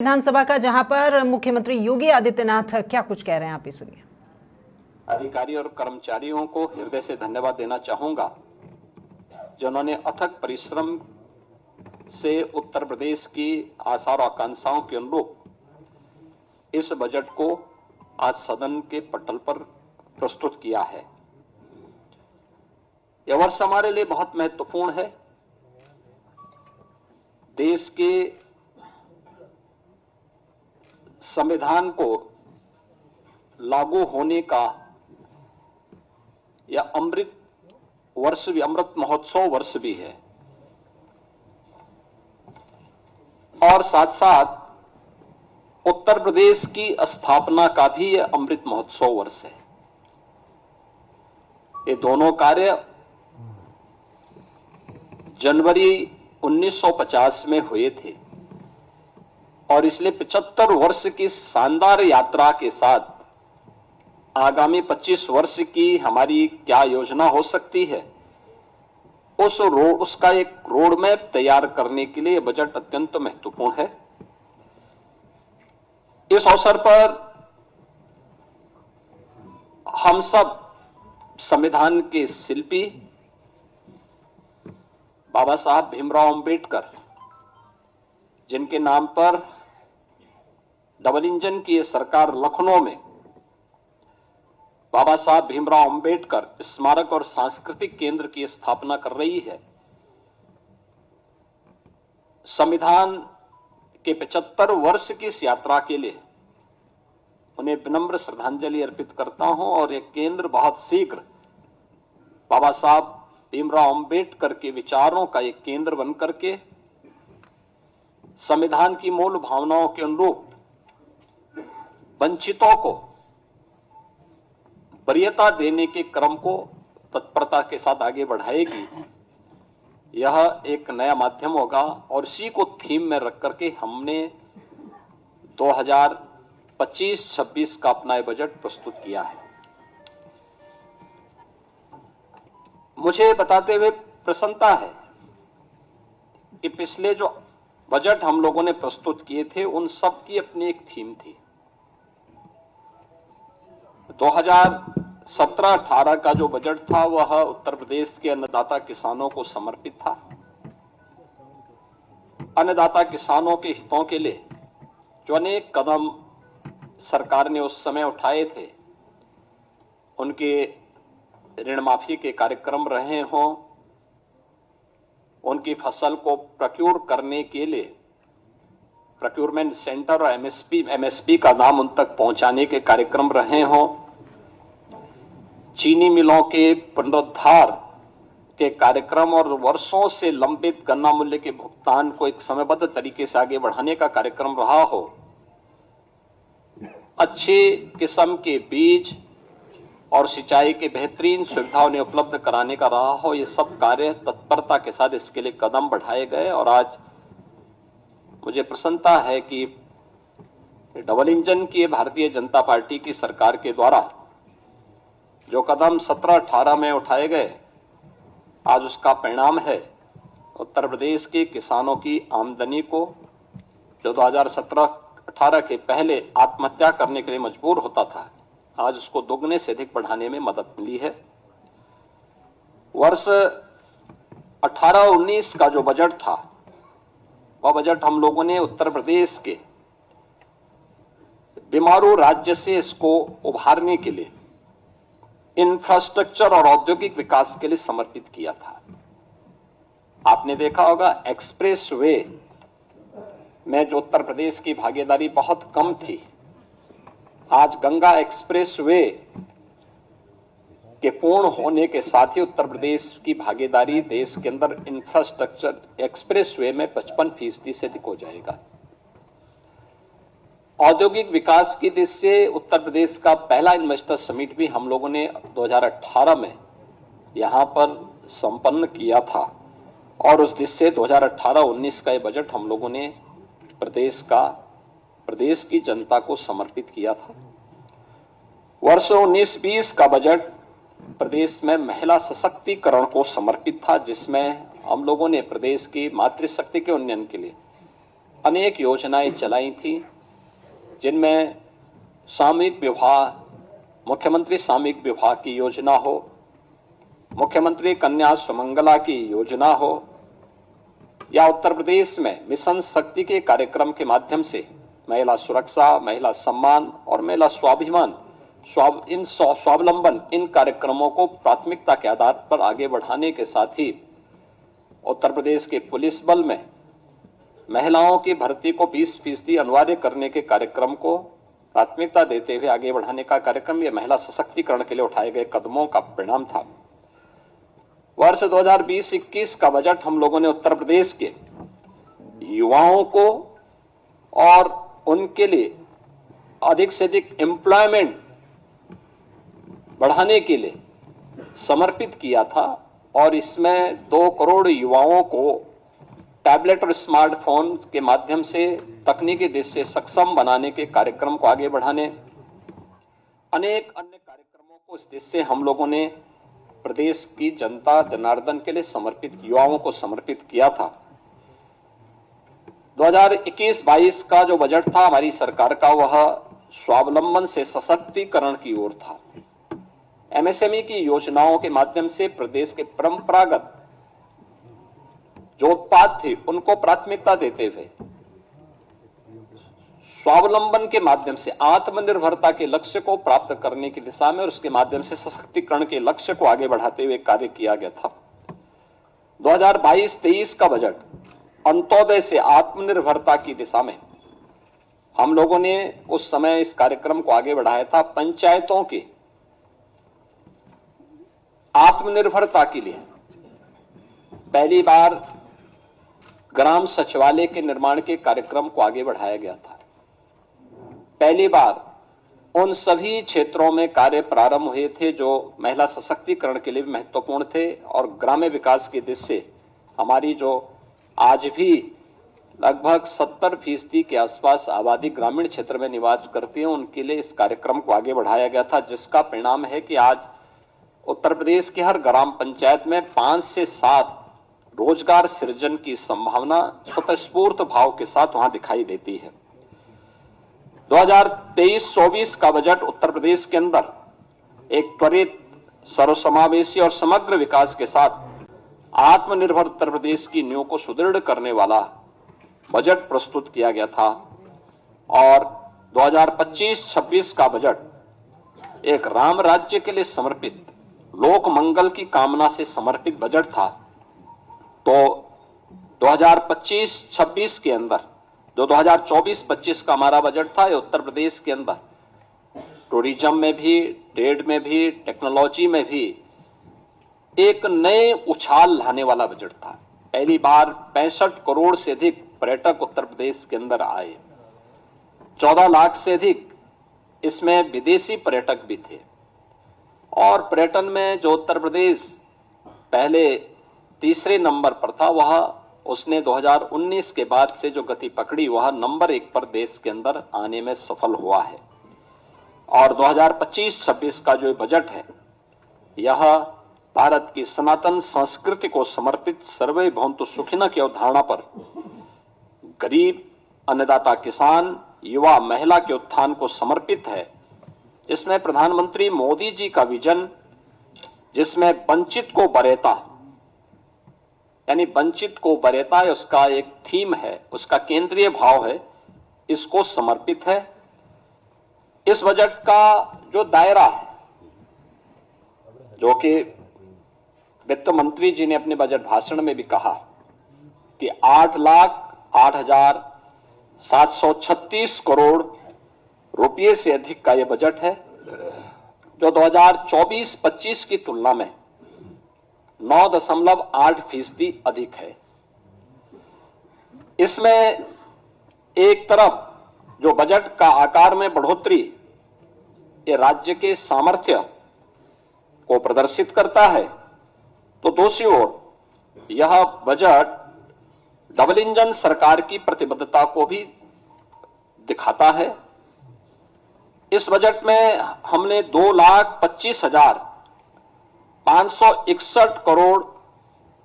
विधानसभा का, जहां पर मुख्यमंत्री योगी आदित्यनाथ क्या कुछ कह रहे हैं, आप ही सुनिए। अधिकारी और कर्मचारियों को हृदय से धन्यवाद देना चाहूंगा, जिन्होंने अथक परिश्रम से उत्तर प्रदेश की आशा और आकांक्षाओं के अनुरूप इस बजट को आज सदन के पटल पर प्रस्तुत किया है। यह वर्ष हमारे लिए बहुत महत्वपूर्ण है। देश के संविधान को लागू होने का यह अमृत महोत्सव वर्ष भी है और साथ साथ उत्तर प्रदेश की स्थापना का भी यह अमृत महोत्सव वर्ष है। ये दोनों कार्य जनवरी 1950 में हुए थे और इसलिए 75 वर्ष की शानदार यात्रा के साथ आगामी 25 वर्ष की हमारी क्या योजना हो सकती है, उसका एक रोड मैप तैयार करने के लिए बजट अत्यंत महत्वपूर्ण है। इस अवसर पर हम सब संविधान के शिल्पी बाबा साहब भीमराव अंबेडकर, जिनके नाम पर डबल इंजन की सरकार लखनऊ में बाबा साहब भीमराव अंबेडकर स्मारक और सांस्कृतिक केंद्र की स्थापना कर रही है, संविधान के 75 वर्ष की इस यात्रा के लिए उन्हें विनम्र श्रद्धांजलि अर्पित करता हूं और यह केंद्र बहुत शीघ्र बाबा साहब भीमराव अंबेडकर के विचारों का एक केंद्र बनकर के संविधान की मूल भावनाओं के अनुरूप वंचितों को वरीयता देने के क्रम को तत्परता के साथ आगे बढ़ाएगी। यह एक नया माध्यम होगा और इसी को थीम में रख करके हमने 2025-26 का अपना बजट प्रस्तुत किया है। मुझे बताते हुए प्रसन्नता है कि पिछले जो बजट हम लोगों ने प्रस्तुत किए थे उन सब की अपनी एक थीम थी। 2017-18 का जो बजट था वह उत्तर प्रदेश के अन्नदाता किसानों को समर्पित था। अन्नदाता किसानों के हितों के लिए जो अनेक कदम सरकार ने उस समय उठाए थे, उनके ऋण माफी के कार्यक्रम रहे हों, उनकी फसल को प्रोक्योर करने के लिए प्रोक्योरमेंट सेंटर और एमएसपी का नाम उन तक पहुंचाने के कार्यक्रम रहे हों, चीनी मिलों के पुनरुद्धार के कार्यक्रम और वर्षों से लंबित गन्ना मूल्य के भुगतान को एक समयबद्ध तरीके से आगे बढ़ाने का कार्यक्रम रहा हो, अच्छे किस्म के बीज और सिंचाई के बेहतरीन सुविधा उन्हें उपलब्ध कराने का रहा हो, ये सब कार्य तत्परता के साथ इसके लिए कदम बढ़ाए गए और आज मुझे प्रसन्नता है कि डबल इंजन की भारतीय जनता पार्टी की सरकार के द्वारा जो कदम 17-18 में उठाए गए, आज उसका परिणाम है उत्तर प्रदेश के किसानों की आमदनी को, जो 2017-18 के पहले आत्महत्या करने के लिए मजबूर होता था, आज उसको दोगुने से अधिक बढ़ाने में मदद मिली है। वर्ष 18-19 का जो बजट था वह बजट हम लोगों ने उत्तर प्रदेश के बीमारू राज्य से इसको उभारने के लिए इंफ्रास्ट्रक्चर और औद्योगिक विकास के लिए समर्पित किया था। आपने देखा होगा एक्सप्रेस वे में जो उत्तर प्रदेश की भागीदारी बहुत कम थी, आज गंगा एक्सप्रेस वे के पूर्ण होने के साथ ही उत्तर प्रदेश की भागीदारी देश के अंदर इंफ्रास्ट्रक्चर एक्सप्रेस वे में 55% से अधिक हो जाएगा। औद्योगिक विकास की दृष्टि से उत्तर प्रदेश का पहला इन्वेस्टर समिट भी हम लोगों ने 2018 में यहां पर संपन्न किया था और उस दृष्टि से 2018-19 का ये बजट हम लोगों ने प्रदेश की जनता को समर्पित किया था। वर्ष 19-20 का बजट प्रदेश में महिला सशक्तिकरण को समर्पित था, जिसमें हम लोगों ने प्रदेश की मातृशक्ति के उन्नयन के लिए अनेक योजनाएं चलाई थी, जिनमें सामूहिक विवाह, मुख्यमंत्री सामूहिक विवाह की योजना हो, मुख्यमंत्री कन्या सुमंगला की योजना हो, या उत्तर प्रदेश में मिशन शक्ति के कार्यक्रम के माध्यम से महिला सुरक्षा, महिला सम्मान और महिला स्वाभिमान, स्वावलंबन, इन कार्यक्रमों को प्राथमिकता के आधार पर आगे बढ़ाने के साथ ही उत्तर प्रदेश के पुलिस बल में महिलाओं की भर्ती को 20% अनिवार्य करने के कार्यक्रम को प्राथमिकता देते हुए आगे बढ़ाने का कार्यक्रम, यह महिला सशक्तिकरण के लिए उठाए गए कदमों का परिणाम था। वर्ष 2020-21 का बजट हम लोगों ने उत्तर प्रदेश के युवाओं को और उनके लिए अधिक से अधिक एम्प्लॉयमेंट बढ़ाने के लिए समर्पित किया था, और इसमें 2 करोड़ युवाओं को टैबलेट और स्मार्टफोन के माध्यम से तकनीकी दृष्टि से सक्षम बनाने के कार्यक्रम को आगे बढ़ाने, अनेक अन्य कार्यक्रमों को इस दृष्टि से हम लोगों ने प्रदेश की जनता जनार्दन के लिए समर्पित, युवाओं को समर्पित किया था। 2021-22 का जो बजट था हमारी सरकार का, वह स्वावलंबन से सशक्तिकरण की ओर था। एमएसएमई की योजनाओं के माध्यम से प्रदेश के परंपरागत जो उत्पाद थे उनको प्राथमिकता देते हुए स्वावलंबन के माध्यम से आत्मनिर्भरता के लक्ष्य को प्राप्त करने की दिशा में और उसके माध्यम से सशक्तिकरण के लक्ष्य को आगे बढ़ाते हुए कार्य किया गया था। 2022-23 का बजट अंत्योदय से आत्मनिर्भरता की दिशा में हम लोगों ने उस समय इस कार्यक्रम को आगे बढ़ाया था। पंचायतों के आत्मनिर्भरता के लिए पहली बार ग्राम सचिवालय के निर्माण के कार्यक्रम को आगे बढ़ाया गया था। पहली बार उन सभी क्षेत्रों में कार्य प्रारंभ हुए थे जो महिला सशक्तिकरण के लिए भी महत्वपूर्ण थे, और ग्राम्य विकास की दृष्टि से हमारी जो आज भी लगभग 70% के आसपास आबादी ग्रामीण क्षेत्र में निवास करती है, उनके लिए इस कार्यक्रम को आगे बढ़ाया गया था, जिसका परिणाम है कि आज उत्तर प्रदेश के हर ग्राम पंचायत में 5 से 7 रोजगार सृजन की संभावना स्वतःस्फूर्त भाव के साथ वहां दिखाई देती है। 2023-24 का बजट उत्तर प्रदेश के अंदर एक त्वरित, सर्वसमावेशी और समग्र विकास के साथ आत्मनिर्भर उत्तर प्रदेश की नींव को सुदृढ़ करने वाला बजट प्रस्तुत किया गया था, और 2025-26 का बजट एक राम राज्य के लिए समर्पित, लोक मंगल की कामना से समर्पित बजट था। तो 2025-26 के अंदर जो 2024-25 का हमारा बजट था, ये उत्तर प्रदेश के अंदर टूरिज्म में भी, ट्रेड में भी, टेक्नोलॉजी में भी एक नए उछाल लाने वाला बजट था। पहली बार 65 करोड़ से अधिक पर्यटक उत्तर प्रदेश के अंदर आए, 14 लाख से अधिक इसमें विदेशी पर्यटक भी थे, और पर्यटन में जो उत्तर प्रदेश पहले तीसरे नंबर पर था, वह उसने 2019 के बाद से जो गति पकड़ी, वह नंबर 1 पर देश के अंदर आने में सफल हुआ है। और 2025-26 का जो बजट है, यह भारत की सनातन संस्कृति को समर्पित सर्वे भवन्तु सुखिनः की अवधारणा पर गरीब, अन्नदाता किसान, युवा, महिला के उत्थान को समर्पित है, जिसमें प्रधानमंत्री मोदी जी का विजन, जिसमें वंचित को वरीयता, यानी वंचित को वरीयता उसका एक थीम है, उसका केंद्रीय भाव है, इसको समर्पित है। इस बजट का जो दायरा है, जो कि वित्त मंत्री जी ने अपने बजट भाषण में भी कहा कि 8,08,736 करोड़ रुपये से अधिक का यह बजट है, जो 2024-25 की तुलना में 9.8% अधिक है। इसमें एक तरफ जो बजट का आकार में बढ़ोतरी ये राज्य के सामर्थ्य को प्रदर्शित करता है, तो दूसरी ओर यह बजट डबल इंजन सरकार की प्रतिबद्धता को भी दिखाता है। इस बजट में हमने 2,25,561 करोड़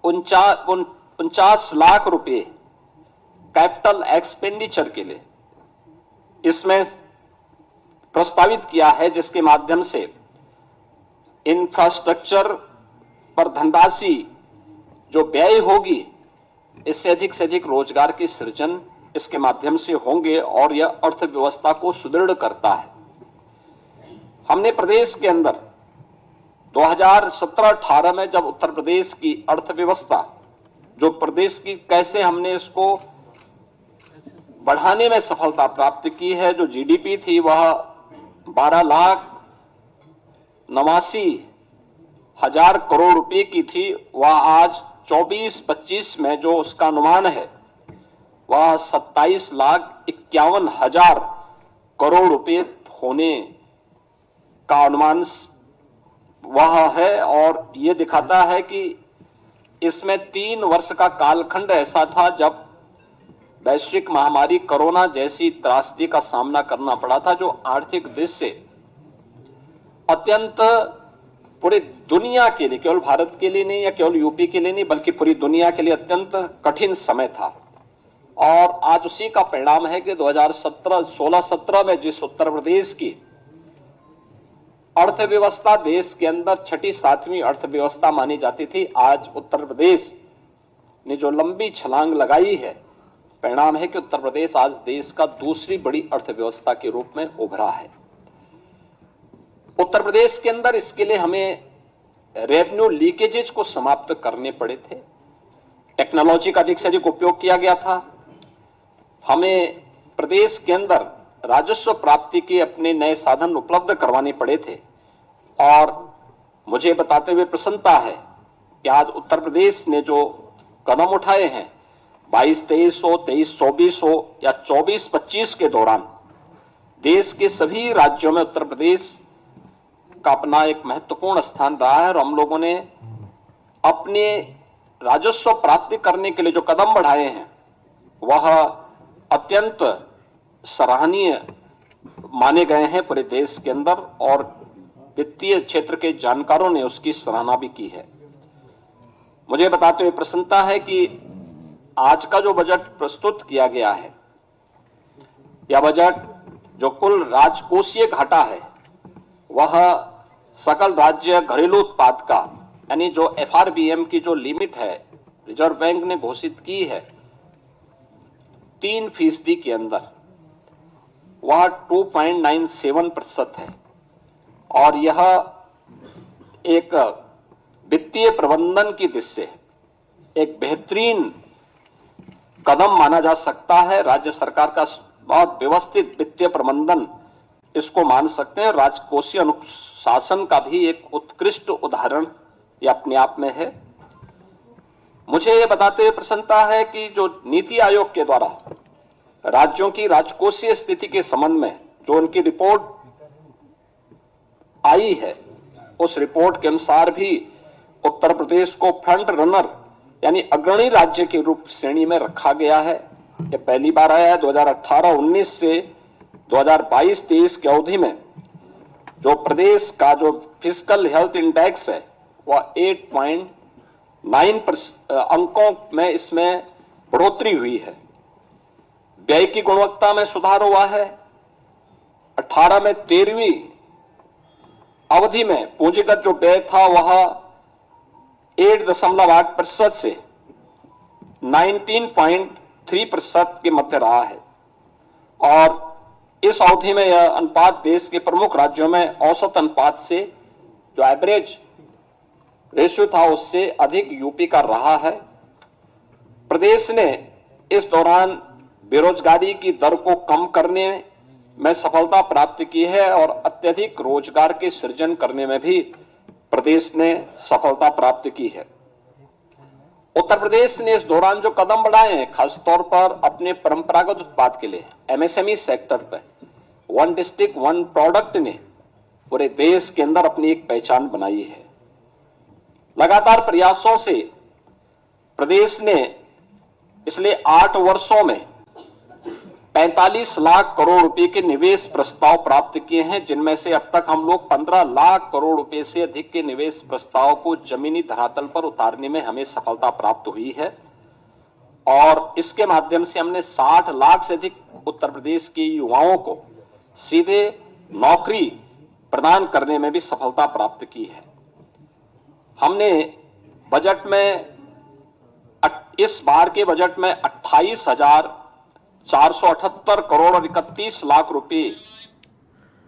49 लाख रुपए कैपिटल एक्सपेंडिचर के लिए इसमें प्रस्तावित किया है, जिसके माध्यम से इंफ्रास्ट्रक्चर पर धनराशि जो व्यय होगी, इससे से अधिक रोजगार के सृजन इसके माध्यम से होंगे और यह अर्थव्यवस्था को सुदृढ़ करता है। हमने प्रदेश के अंदर 2017-18 में जब उत्तर प्रदेश की अर्थव्यवस्था जो प्रदेश की कैसे हमने इसको बढ़ाने में सफलता प्राप्त की है, जो जीडीपी थी वह 12,89,000 करोड़ रुपए की थी, वह आज 24-25 में जो उसका अनुमान है वह 27,51,000 करोड़ रुपए होने का अनुमान वह है। और यह दिखाता है कि इसमें 3 वर्ष का कालखंड ऐसा था जब वैश्विक महामारी कोरोना जैसी त्रासदी का सामना करना पड़ा था, जो आर्थिक दृष्टि से अत्यंत पूरी दुनिया के लिए, केवल भारत के लिए नहीं या केवल यूपी के लिए नहीं बल्कि पूरी दुनिया के लिए अत्यंत कठिन समय था। और आज उसी का परिणाम है कि 2016-17 में जिस उत्तर प्रदेश की अर्थव्यवस्था देश के अंदर 6ठी-7वीं अर्थव्यवस्था मानी जाती थी, आज उत्तर प्रदेश ने जो लंबी छलांग लगाई है, परिणाम है कि उत्तर प्रदेश आज देश का दूसरी बड़ी अर्थव्यवस्था के रूप में उभरा है। उत्तर प्रदेश के अंदर इसके लिए हमें रेवेन्यू लीकेजेज को समाप्त करने पड़े थे, टेक्नोलॉजी का अधिक से अधिक उपयोग किया गया था, हमें प्रदेश के अंदर राजस्व प्राप्ति के अपने नए साधन उपलब्ध करवाने पड़े थे। और मुझे बताते हुए प्रसन्नता है कि आज उत्तर प्रदेश ने जो कदम उठाए हैं 22-23 हो, 23-24 हो या 24-25 के दौरान देश के सभी राज्यों में उत्तर प्रदेश का अपना एक महत्वपूर्ण स्थान रहा है। और हम लोगों ने अपने राजस्व प्राप्ति करने के लिए जो कदम बढ़ाए हैं वह अत्यंत सराहनीय माने गए हैं पूरे देश के अंदर, और वित्तीय क्षेत्र के जानकारों ने उसकी सराहना भी की है। मुझे बताते हुए प्रसन्नता है कि आज का जो बजट प्रस्तुत किया गया है, यह बजट जो कुल राजकोषीय घाटा है वह सकल राज्य घरेलू उत्पाद का, यानी जो FRBM की जो लिमिट है रिजर्व बैंक ने घोषित की है 3% के अंदर, वह 2.97% है। और यह एक वित्तीय प्रबंधन की दृष्टि से एक बेहतरीन कदम माना जा सकता है। राज्य सरकार का बहुत व्यवस्थित वित्तीय प्रबंधन इसको मान सकते हैं। राजकोषीय अनुशासन का भी एक उत्कृष्ट उदाहरण यह अपने आप में है। मुझे यह बताते हुए प्रसन्नता है कि जो नीति आयोग के द्वारा राज्यों की राजकोषीय स्थिति के संबंध में जो उनकी रिपोर्ट आई है, उस रिपोर्ट के अनुसार भी उत्तर प्रदेश को फ्रंट रनर यानी अग्रणी राज्य के रूप श्रेणी में रखा गया है। यह पहली बार आया है। 2018-19 से 2022-23 की अवधि में जो प्रदेश का जो फिस्कल हेल्थ इंडेक्स है वह 8.9 अंकों में इसमें बढ़ोतरी हुई है। व्यय की गुणवत्ता में सुधार हुआ है। 18 में 13वीं अवधि में पूंजीगत जो व्यय था वह 8.8% से 19.3% के मध्य रहा है। और इस अवधि में यह अनुपात देश के प्रमुख राज्यों में औसत अनुपात से जो एवरेज रेशियो था उससे अधिक यूपी का रहा है। प्रदेश ने इस दौरान बेरोजगारी की दर को कम करने में सफलता प्राप्त की है और अत्यधिक रोजगार के सृजन करने में भी प्रदेश ने सफलता प्राप्त की है। उत्तर प्रदेश ने इस दौरान जो कदम बढ़ाए हैं, खासतौर पर अपने परंपरागत उत्पाद के लिए MSME सेक्टर पर वन डिस्ट्रिक्ट वन प्रोडक्ट ने पूरे देश के अंदर अपनी एक पहचान बनाई है। लगातार प्रयासों से प्रदेश ने पिछले 8 वर्षों में 45 लाख करोड़ रुपए के निवेश प्रस्ताव प्राप्त किए हैं, जिनमें से अब तक हम लोग 15 लाख करोड़ रुपए से अधिक के निवेश प्रस्ताव को जमीनी धरातल पर उतारने में हमें सफलता प्राप्त हुई है। और इसके माध्यम से हमने 60 लाख से अधिक उत्तर प्रदेश के युवाओं को सीधे नौकरी प्रदान करने में भी सफलता प्राप्त की है। हमने बजट में, इस बार के बजट में 28,478 करोड़ और 31 लाख रुपए